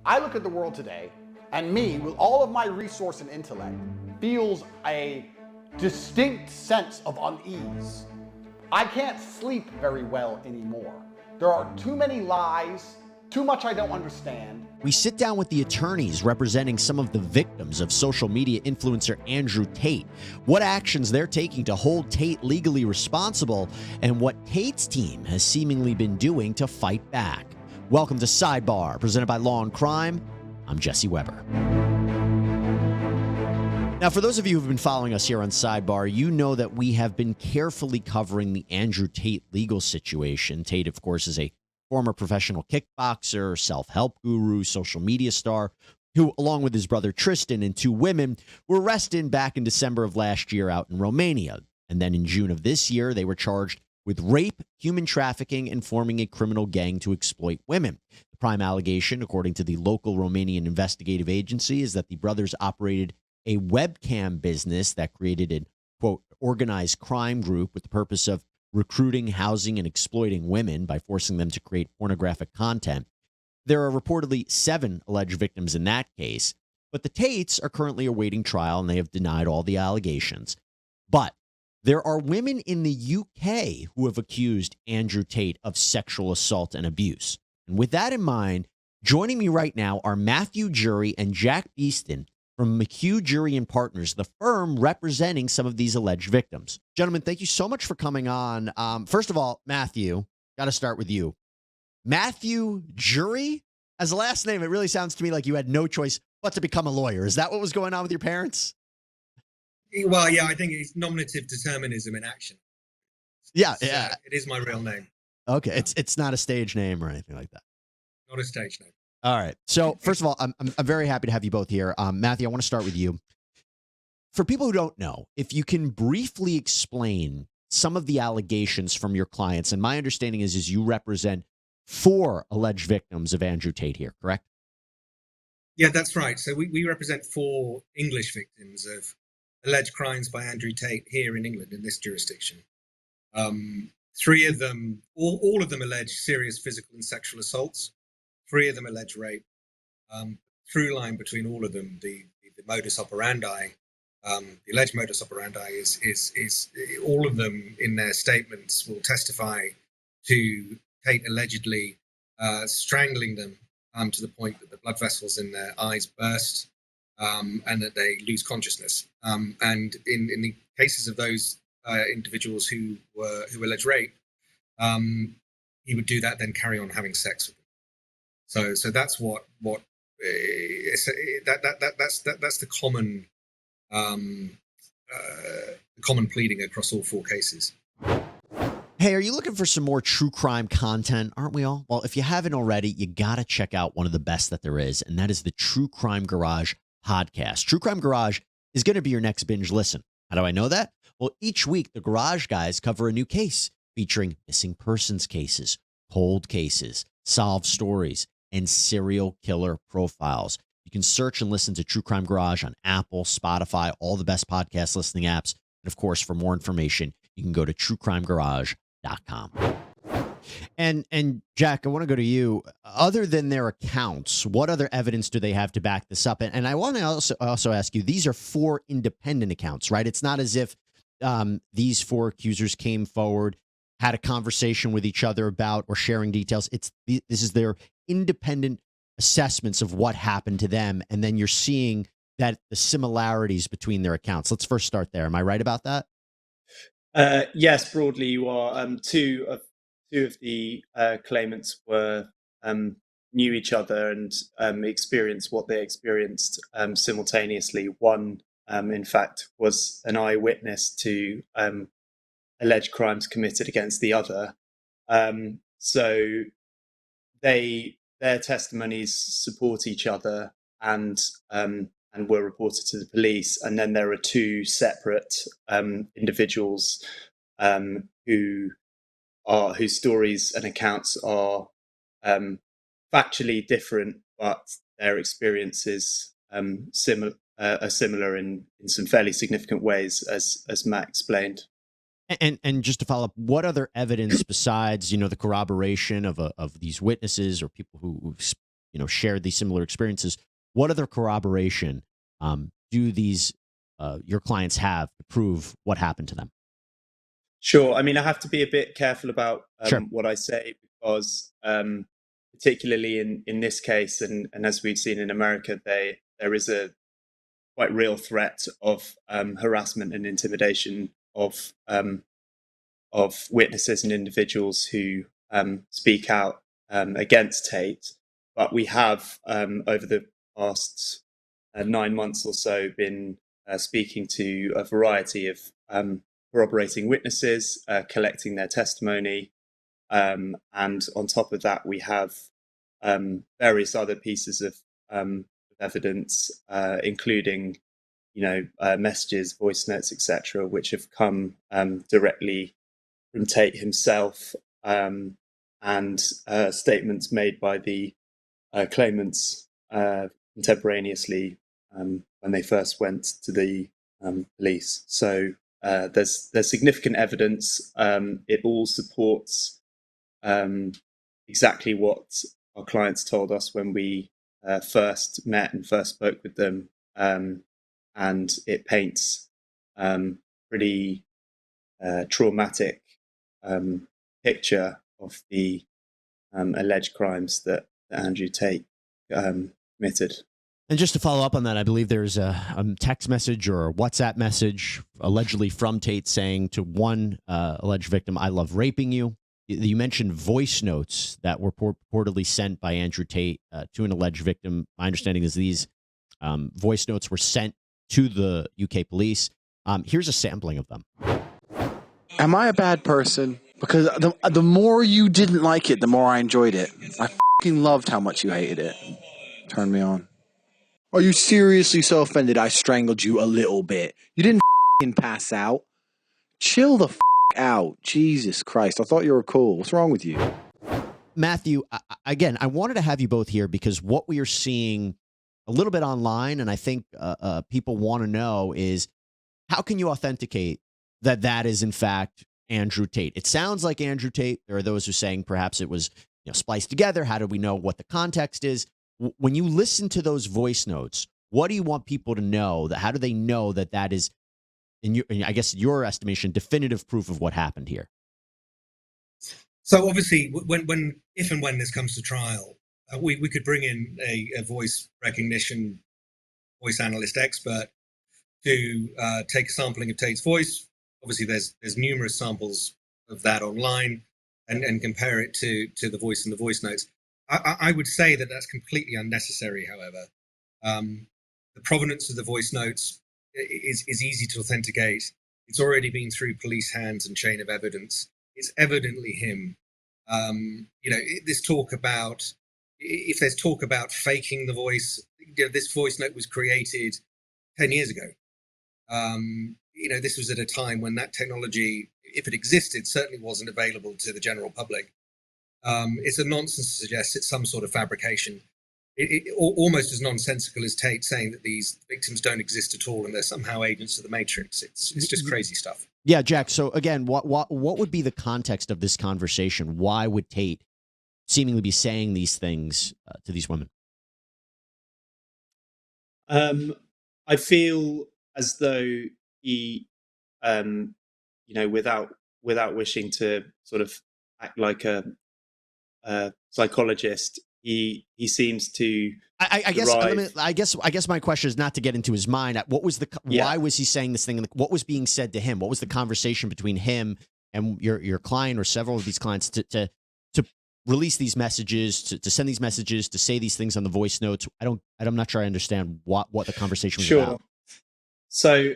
I look at the world today, and me, with all of my resource and intellect, feels a distinct sense of unease. I can't sleep very well anymore. There are too many lies, too much I don't understand. We sit down with the attorneys representing some of the victims of social media influencer Andrew Tate, what actions they're taking to hold Tate legally responsible, and what Tate's team has seemingly been doing to fight back. Welcome to Sidebar, presented by Law&Crime. I'm Jesse Weber. Now, for those of you who've been following us here on Sidebar, you know that we have been carefully covering the Andrew Tate legal situation. Tate, of course, is a former professional kickboxer, self-help guru, social media star, who, along with his brother Tristan and two women, were arrested back in December of last year out in Romania. And then in June of this year, they were charged with rape, human trafficking, and forming a criminal gang to exploit women. The prime allegation, according to the local Romanian investigative agency, is that the brothers operated a webcam business that created an, quote, organized crime group with the purpose of recruiting, housing, and exploiting women by forcing them to create pornographic content. There are reportedly 7 alleged victims in that case, but the Tates are currently awaiting trial and they have denied all the allegations. But there are women in the UK who have accused Andrew Tate of sexual assault and abuse. And with that in mind, joining me right now are Matthew Jury and Jack Beeston from McHugh Jury and Partners, the firm representing some of these alleged victims. Gentlemen, thank you so much for coming on. First of all, Matthew, got to start with you. Matthew Jury, as a last name, it really sounds to me like you had no choice but to become a lawyer. Is that what was going on with your parents? Well, yeah, I think it's nominative determinism in action. Yeah. It is my real name. Okay, it's not a stage name or anything like that. Not a stage name. All right. So first of all, I'm very happy to have you both here. Matthew, I want to start with you. For people who don't know, if you can briefly explain some of the allegations from your clients, and my understanding is you represent 4 alleged victims of Andrew Tate here, correct? Yeah, that's right. So we represent 4 English victims of alleged crimes by Andrew Tate here in England, in this jurisdiction. 3 of them, all of them allege serious physical and sexual assaults. 3 of them allege rape. Through line between all of them, the modus operandi, the alleged modus operandi is all of them in their statements will testify to Tate allegedly strangling them to the point that the blood vessels in their eyes burst and that they lose consciousness. And in the cases of those individuals who allege rape, he would do that, then carry on having sex with them. So that's that's the common pleading across all 4 cases. Hey, are you looking for some more true crime content? Aren't we all? Well, if you haven't already, you got to check out one of the best that there is, and that is the True Crime Garage podcast. True Crime Garage is going to be your next binge listen. How do I know that? Well, each week, the Garage guys cover a new case featuring missing persons cases, cold cases, solved stories, and serial killer profiles. You can search and listen to True Crime Garage on Apple, Spotify, all the best podcast listening apps. And of course, for more information, you can go to truecrimegarage.com. And Jack, I want to go to you. Other than their accounts, what other evidence do they have to back this up? And I want to also ask you, these are 4 independent accounts, right? It's not as if these 4 accusers came forward, had a conversation with each other about or sharing details. This is their independent assessments of what happened to them, and then you're seeing that the similarities between their accounts. Let's first start there. Am I right about that? Yes, broadly you are. Two of the claimants were knew each other and experienced what they experienced simultaneously. One, in fact, was an eyewitness to alleged crimes committed against the other. So their testimonies support each other and were reported to the police. And then there are 2 separate individuals whose stories and accounts are factually different, but their experiences are similar in some fairly significant ways, as Matt explained. And just to follow up, what other evidence besides, the corroboration of these witnesses or people who shared these similar experiences. What other corroboration do these your clients have to prove what happened to them? Sure. I mean, I have to be a bit careful about Sure. what I say because, particularly in this case, and as we've seen in America, there is a quite real threat of harassment and intimidation of witnesses and individuals who speak out against Tate. But we have, over the past 9 months or so, been speaking to a variety of corroborating witnesses, collecting their testimony. And on top of that, we have various other pieces of evidence, including, messages, voice notes, etc., which have come directly from Tate himself, and statements made by the claimants contemporaneously when they first went to the police. So there's significant evidence. It all supports exactly what our clients told us when we first met and first spoke with them, and it paints pretty traumatic picture of the alleged crimes that Andrew Tate committed. And just to follow up on that, I believe there's a text message or a WhatsApp message allegedly from Tate saying to one alleged victim, "I love raping you." You mentioned voice notes that were purportedly sent by Andrew Tate to an alleged victim. My understanding is these voice notes were sent to the UK police. Here's a sampling of them. Am I a bad person? Because the more you didn't like it, the more I enjoyed it. I fucking loved how much you hated it. Turn me on. Are you seriously so offended I strangled you a little bit? You didn't fucking pass out. Chill the out. Jesus Christ. I thought you were cool. What's wrong with you? Matthew, again, I wanted to have you both here because what we are seeing a little bit online, and I think people want to know, is how can you authenticate that is in fact Andrew Tate? It sounds like Andrew Tate. There are those who are saying perhaps it was spliced together. How do we know what the context is? When you listen to those voice notes, what do you want people to know? How do they know that is, in I guess your estimation, definitive proof of what happened here? So obviously, if and when this comes to trial, we could bring in a voice recognition, voice analyst expert to take a sampling of Tate's voice. Obviously, there's numerous samples of that online, and compare it to the voice in the voice notes. I would say that that's completely unnecessary. However, the provenance of the voice notes is easy to authenticate. It's already been through police hands and chain of evidence. It's evidently him. This talk about, if there's talk about faking the voice, this voice note was created 10 years ago. This was at a time when that technology, if it existed, certainly wasn't available to the general public. It's a nonsense to suggest it's some sort of fabrication. Almost as nonsensical as Tate saying that these victims don't exist at all and they're somehow agents of the Matrix. It's just crazy stuff. Yeah, Jack. So again, what would be the context of this conversation? Why would Tate seemingly be saying these things to these women? I feel as though he, without wishing to sort of act like a psychologist, he seems to. I guess my question is not to get into his mind. What was why was he saying this thing? What was being said to him? What was the conversation between him and your client or several of these clients to release these messages, to send these messages, to say these things on the voice notes? I'm not sure I understand what the conversation was about. So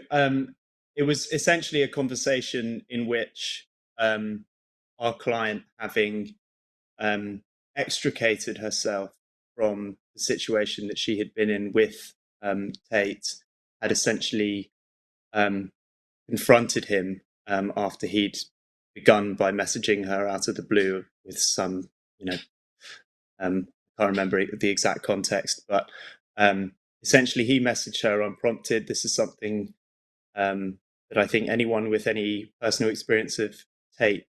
it was essentially a conversation in which our client, having extricated herself from the situation that she had been in with Tate, had essentially confronted him after he'd begun by messaging her out of the blue with some, I can't remember the exact context, but essentially he messaged her unprompted. This is something that I think anyone with any personal experience of Tate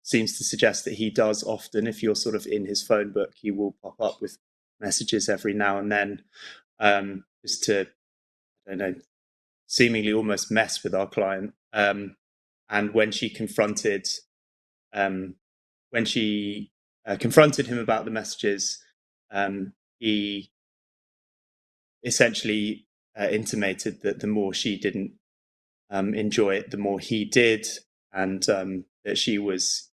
seems to suggest that he does often. If you're sort of in his phone book, he will pop up with messages every now and then, just to, I don't know, seemingly almost mess with our client. And when she confronted him about the messages, he essentially intimated that the more she didn't enjoy it, the more he did, and that she was,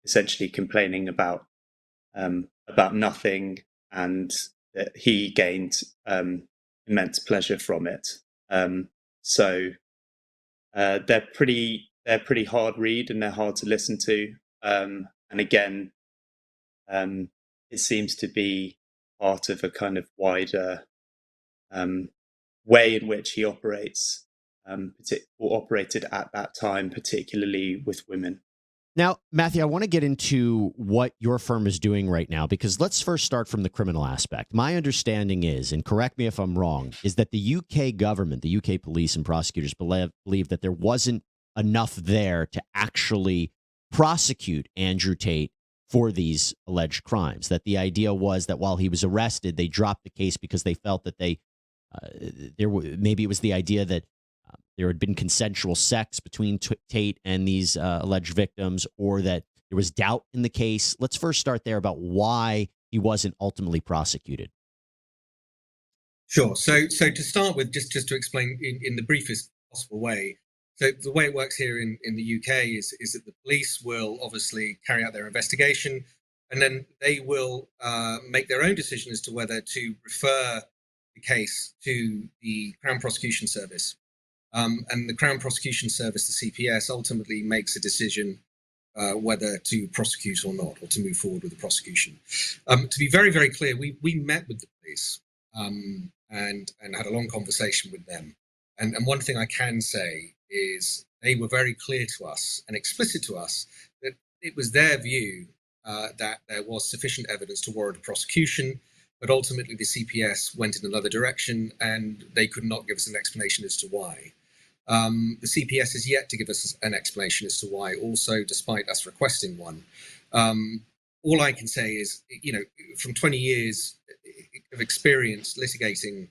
essentially complaining about nothing, and that he gained immense pleasure from it. So they're pretty hard read, and they're hard to listen to. And again, it seems to be part of a kind of wider way in which he operates, or operated at that time, particularly with women. Now, Matthew, I want to get into what your firm is doing right now, because let's first start from the criminal aspect. My understanding is, and correct me if I'm wrong, is that the UK government, the UK police and prosecutors believe that there wasn't enough there to actually prosecute Andrew Tate for these alleged crimes. That the idea was that while he was arrested, they dropped the case because they felt that maybe it was the idea that there had been consensual sex between Tate and these alleged victims, or that there was doubt in the case. Let's first start there about why he wasn't ultimately prosecuted. Sure. So to start with, just to explain in the briefest possible way. So the way it works here in the UK is that the police will obviously carry out their investigation, and then they will make their own decision as to whether to refer the case to the Crown Prosecution Service. And the Crown Prosecution Service, the CPS, ultimately makes a decision whether to prosecute or not, or to move forward with the prosecution. To be very, very clear, we met with the police and had a long conversation with them. And one thing I can say is they were very clear to us and explicit to us that it was their view that there was sufficient evidence to warrant a prosecution, but ultimately the CPS went in another direction and they could not give us an explanation as to why. The CPS has yet to give us an explanation as to why, also, despite us requesting one. All I can say is, from 20 years of experience litigating,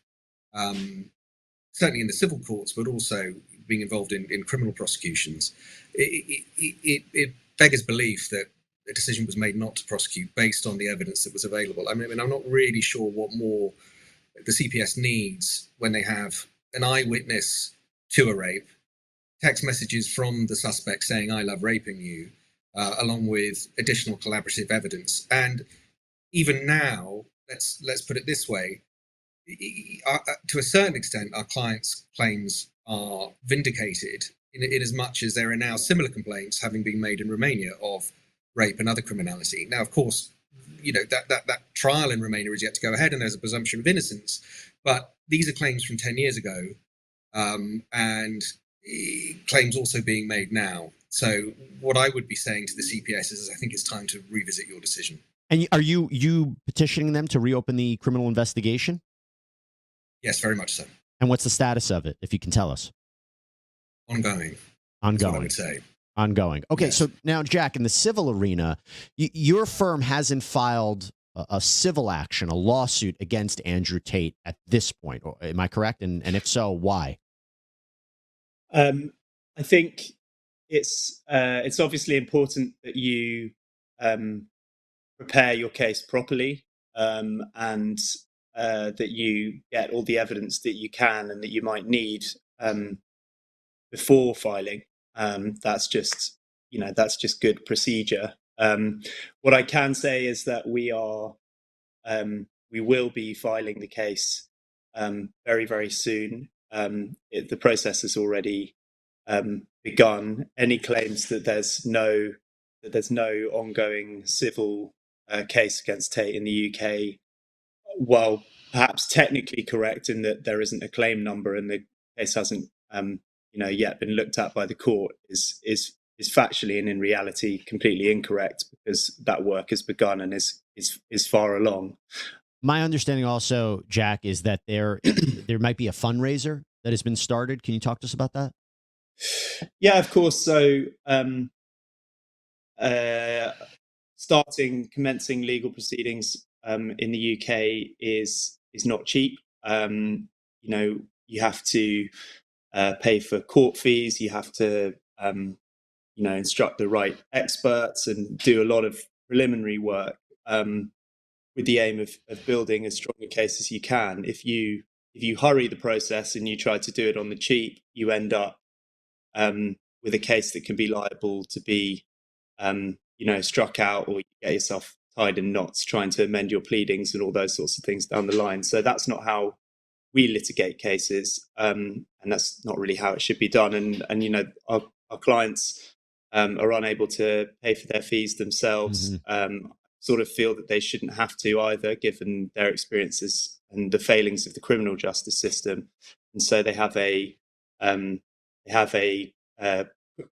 certainly in the civil courts, but also being involved in criminal prosecutions, it beggars belief that a decision was made not to prosecute based on the evidence that was available. I mean, I'm not really sure what more the CPS needs when they have an eyewitness to a rape, text messages from the suspect saying, "I love raping you," along with additional collaborative evidence. And even now, let's put it this way, to a certain extent, our clients' claims are vindicated in as much as there are now similar complaints having been made in Romania of rape and other criminality. Now, of course, that trial in Romania is yet to go ahead, and there's a presumption of innocence. But these are claims from 10 years ago, and claims also being made now. So what I would be saying to the CPS is I think it's time to revisit your decision. And are you petitioning them to reopen the criminal investigation? Yes, very much so. And what's the status of it, if you can tell us? Ongoing. Ongoing. That's what I would say. Ongoing. Okay, Yes. So now, Jack, in the civil arena, your firm hasn't filed a civil action, a lawsuit against Andrew Tate at this point. Am I correct? And if so, why? I think it's obviously important that you prepare your case properly, and that you get all the evidence that you can and that you might need before filing. That's just good procedure. What I can say is that we will be filing the case very, very soon. The process has already begun. Any claims that there's no ongoing civil case against Tate in the UK, while perhaps technically correct in that there isn't a claim number and the case hasn't yet been looked at by the court, is factually and in reality completely incorrect, because that work has begun and is far along. My understanding also, Jack, is that there might be a fundraiser that has been started. Can you talk to us about that? Yeah, of course. So commencing legal proceedings in the UK is not cheap. You have to pay for court fees. You have to instruct the right experts and do a lot of preliminary work with the aim of building as strong a case as you can. If you hurry the process and you try to do it on the cheap, you end up with a case that can be liable to be struck out, or you get yourself tied in knots trying to amend your pleadings and all those sorts of things down the line. So that's not how we litigate cases, and that's not really how it should be done. And our clients are unable to pay for their fees themselves. Sort of feel that they shouldn't have to either, given their experiences and the failings of the criminal justice system. And so they have a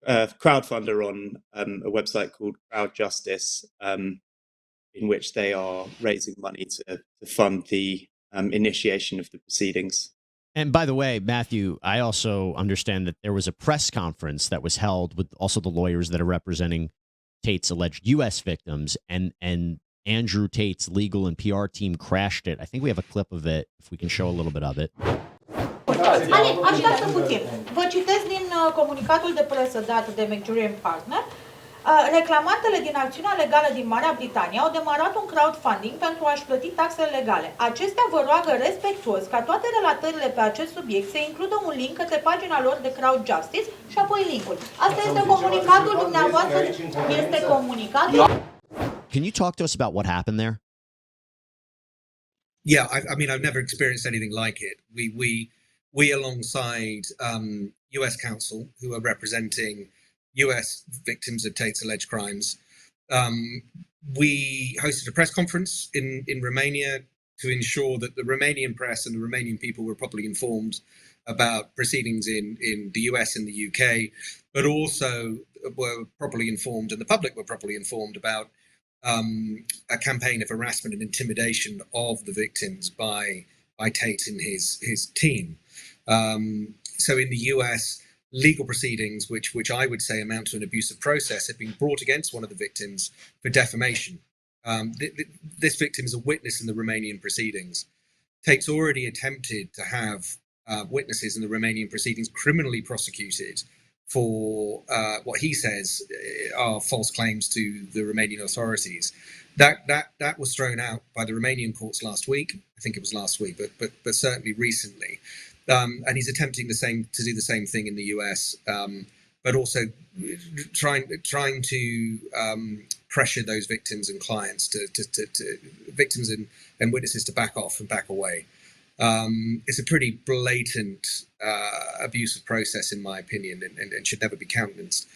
crowdfunder on a website called Crowd Justice, in which they are raising money to fund the initiation of the proceedings. And by the way, Matthew, I also understand that there was a press conference that was held with also the lawyers that are representing Tate's alleged U.S. victims, and Andrew Tate's legal and PR team crashed it. I think we have a clip of it, if we can show a little bit of it. Așteaptă puțin. Vă citesc din comunicatul de presă dat de McJury Partner. Reclamantele din acțiunea legală din Marea Britanie au demarat un crowdfunding pentru a-și plăti taxele legale. Acestea vă roagă respectuos ca toate relatările pe acest subiect să includă un link către pagina lor de Crowd Justice și apoi linkul. Asta este comunicatul dumneavoastră, este comunicatul. Can you talk to us about what happened there? Yeah, I mean, I've never experienced anything like it. We alongside US counsel who are representing US victims of Tate's alleged crimes, we hosted a press conference in Romania to ensure that the Romanian press and the Romanian people were properly informed about proceedings in the US and the UK, but also were properly informed, and the public were properly informed about a campaign of harassment and intimidation of the victims by Tate and his team. So in the US, legal proceedings, which I would say amount to an abusive process, have been brought against one of the victims for defamation. This victim is a witness in the Romanian proceedings. Tate's already attempted to have witnesses in the Romanian proceedings criminally prosecuted for what he says are false claims to the Romanian authorities. That was thrown out by the Romanian courts last week. I think it was last week, but certainly recently. And he's attempting to do the same thing in the US, but also trying to pressure those victims and clients to victims and witnesses to back off and back away. It's a pretty blatant abusive process, in my opinion, and should never be countenanced.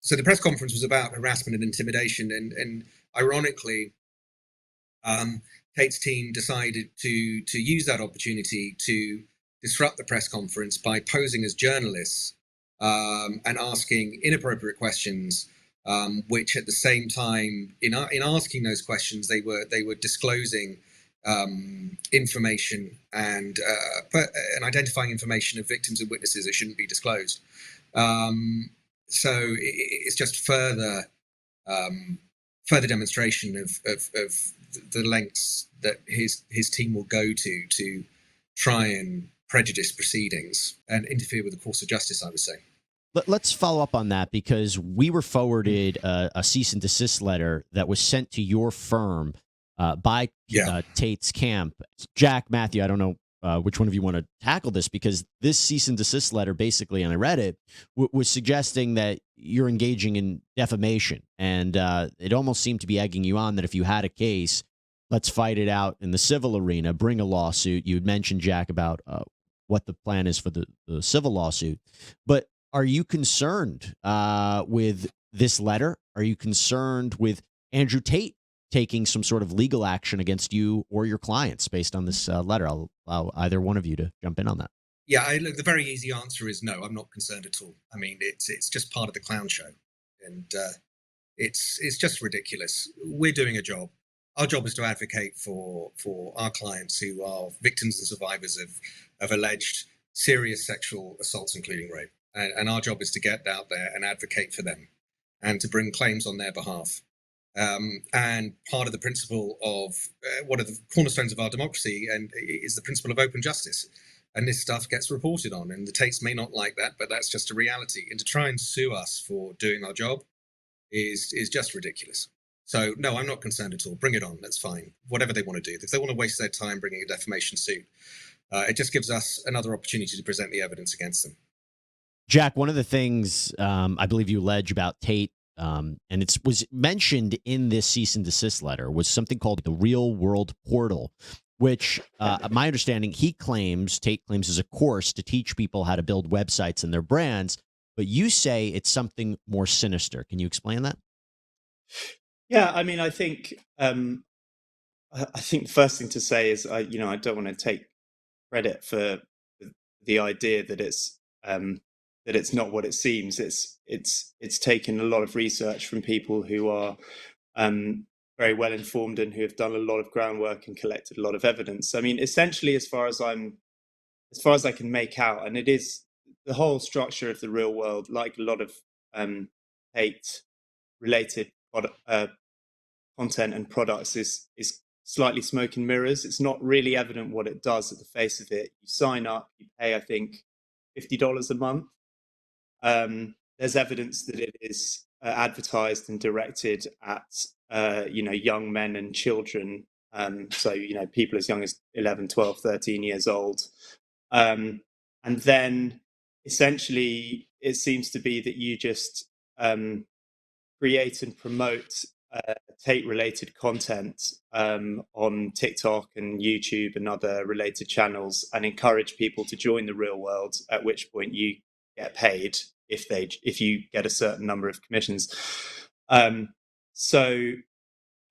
So the press conference was about harassment and intimidation, and ironically, Tate's team decided to use that opportunity to disrupt the press conference by posing as journalists and asking inappropriate questions, which at the same time, in asking those questions, they were disclosing information and identifying information of victims and witnesses that shouldn't be disclosed. So it's just further demonstration of the lengths that his team will go to try and prejudice proceedings and interfere with the course of justice, I would say. Let's follow up on that, because we were forwarded a cease and desist letter that was sent to your firm by Tate's camp. Jack, Matthew, I don't know which one of you want to tackle this, because this cease and desist letter basically, and I read it, was suggesting that you're engaging in defamation. And it almost seemed to be egging you on that if you had a case, let's fight it out in the civil arena, bring a lawsuit. You had mentioned, Jack, about what the plan is for the civil lawsuit. But are you concerned with this letter? Are you concerned with Andrew Tate taking some sort of legal action against you or your clients based on this letter? I'll allow either one of you to jump in on that. Yeah, look, the very easy answer is no. I'm not concerned at all. I mean, it's just part of the clown show, and it's just ridiculous. We're doing a job. Our job is to advocate for our clients who are victims and survivors of alleged serious sexual assaults, including rape. And our job is to get out there and advocate for them. and to bring claims on their behalf. And part of the principle of one of the cornerstones of our democracy and is the principle of open justice. And this stuff gets reported on, and the Tates may not like that, but that's just a reality. And to try and sue us for doing our job is just ridiculous. So no, I'm not concerned at all. Bring it on. That's fine. Whatever they want to do. If they want to waste their time bringing a defamation suit, it just gives us another opportunity to present the evidence against them. Jack, one of the things I believe you allege about Tate, and it was mentioned in this cease and desist letter, was something called the Real World Portal, which my understanding, Tate claims is a course to teach people how to build websites and their brands, but you say it's something more sinister. Can you explain that? Yeah, I mean, I think the first thing to say is, I don't want to take credit for the idea that it's not what it seems. It's taken a lot of research from people who are very well informed and who have done a lot of groundwork and collected a lot of evidence. I mean, essentially, as far as I can make out, and it is the whole structure of the real world, like a lot of Tate related content and products, is slightly smoke and mirrors. It's not really evident what it does at the face of it. You sign up, you pay, I think, $50 a month. There's evidence that it is advertised and directed at young men and children, so people as young as 11, 12, 13 years old, and then essentially it seems to be that you just create and promote Tate related content on TikTok and YouTube and other related channels, and encourage people to join the real world, at which point you get paid if you get a certain number of commissions. So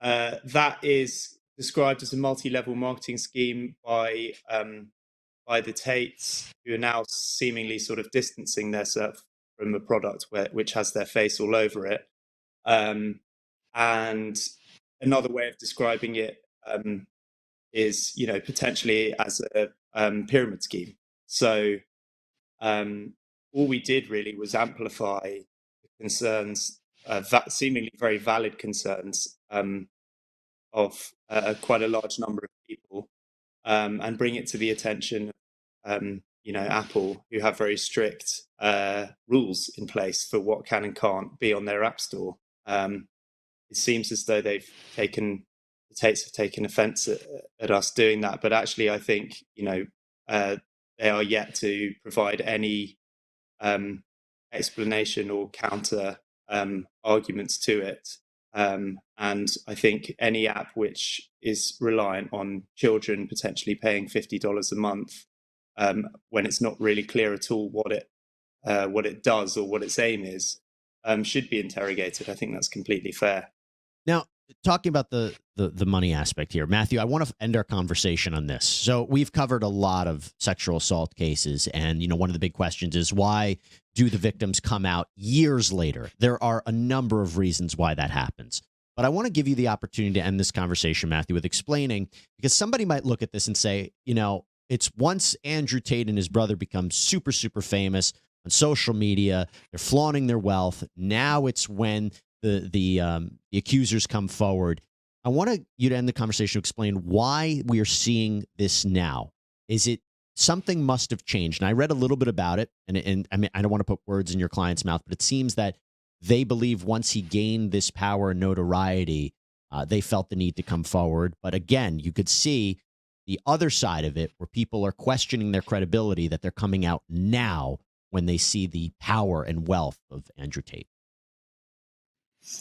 that is described as a multi-level marketing scheme by the Tates, who are now seemingly sort of distancing themselves from a product which has their face all over it. And another way of describing it is, potentially as a pyramid scheme. So all we did really was amplify the concerns, seemingly very valid concerns of quite a large number of people, and bring it to the attention of Apple, who have very strict rules in place for what can and can't be on their app store. It seems as though the Tates have taken offense at us doing that, but actually I think they are yet to provide any explanation or counter arguments to it. And I think any app which is reliant on children potentially paying $50 a month, when it's not really clear at all what it does or what its aim is, should be interrogated. I think that's completely fair. Now, talking about the money aspect here, Matthew, I want to end our conversation on this. So we've covered a lot of sexual assault cases, and one of the big questions is, why do the victims come out years later? There are a number of reasons why that happens. But I want to give you the opportunity to end this conversation, Matthew, with explaining, because somebody might look at this and say, it's once Andrew Tate and his brother become super, super famous on social media, they're flaunting their wealth. Now it's when the accusers come forward. I want you to end the conversation to explain why we are seeing this now. Is it something must have changed? And I read a little bit about it, and I mean, I don't want to put words in your client's mouth, but it seems that they believe once he gained this power and notoriety, they felt the need to come forward. But again, you could see the other side of it, where people are questioning their credibility, that they're coming out now when they see the power and wealth of Andrew Tate.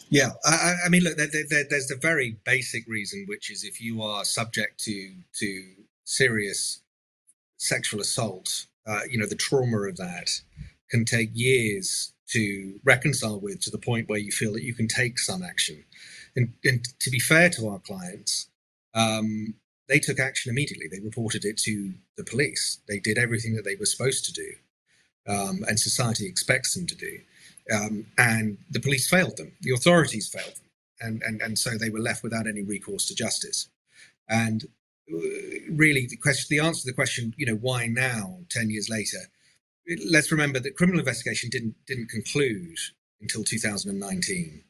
Yeah, I mean, look, there's the very basic reason, which is if you are subject to serious sexual assault, the trauma of that can take years to reconcile with, to the point where you feel that you can take some action. And to be fair to our clients, they took action immediately. They reported it to the police. They did everything that they were supposed to do, and society expects them to do. And the police failed them. The authorities failed them. And so they were left without any recourse to justice. And really, the answer to the question, why now, 10 years later, let's remember that criminal investigation didn't conclude until 2019.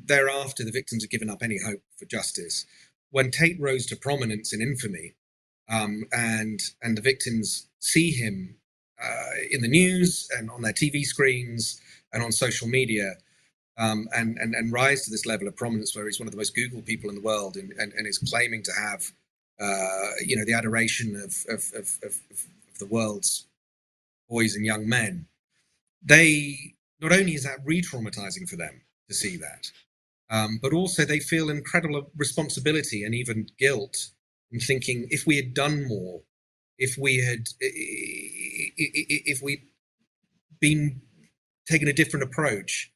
Thereafter, the victims have given up any hope for justice. When Tate rose to prominence and infamy, and the victims see him in the news and on their TV screens and on social media, and rise to this level of prominence where he's one of the most Googled people in the world and is claiming to have the adoration of the world's boys and young men. They, not only is that re-traumatizing for them to see that, but also they feel incredible responsibility and even guilt in thinking, if we had done more, if we'd been taken a different approach,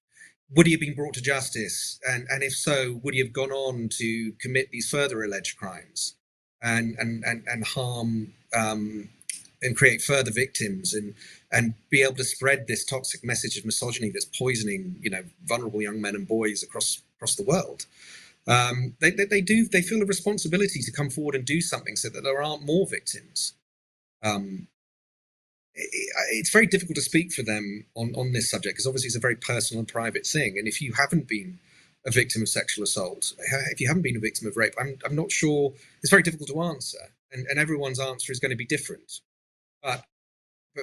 would he have been brought to justice? And if so, would he have gone on to commit these further alleged crimes and harm and create further victims and be able to spread this toxic message of misogyny that's poisoning, vulnerable young men and boys across the world? They feel a responsibility to come forward and do something so that there aren't more victims. It's very difficult to speak for them on this subject because obviously it's a very personal and private thing. And if you haven't been a victim of sexual assault, if you haven't been a victim of rape, I'm not sure. It's very difficult to answer, and everyone's answer is going to be different. But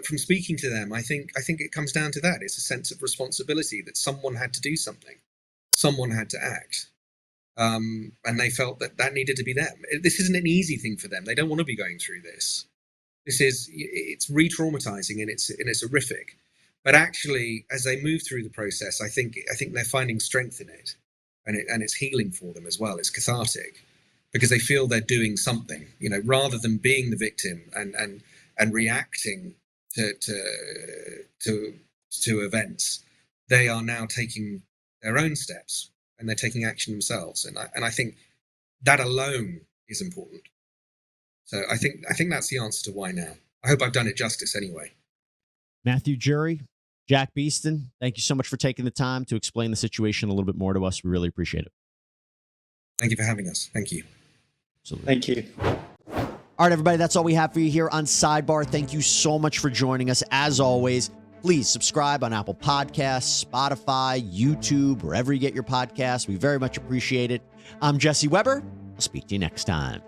from speaking to them, I think it comes down to that. It's a sense of responsibility that someone had to do something, someone had to act, and they felt that needed to be them. This isn't an easy thing for them. They don't want to be going through this. It's re-traumatizing and it's horrific. But actually, as they move through the process, I think they're finding strength in it, and it's healing for them as well. It's cathartic because they feel they're doing something, rather than being the victim and reacting to events. They are now taking their own steps and they're taking action themselves. And I think that alone is important. So I think that's the answer to why now. I hope I've done it justice anyway. Matthew Jury, Jack Beeston, thank you so much for taking the time to explain the situation a little bit more to us. We really appreciate it. Thank you for having us. Thank you. Absolutely. Thank you. All right, everybody, that's all we have for you here on Sidebar. Thank you so much for joining us. As always, please subscribe on Apple Podcasts, Spotify, YouTube, wherever you get your podcasts. We very much appreciate it. I'm Jesse Weber. I'll speak to you next time.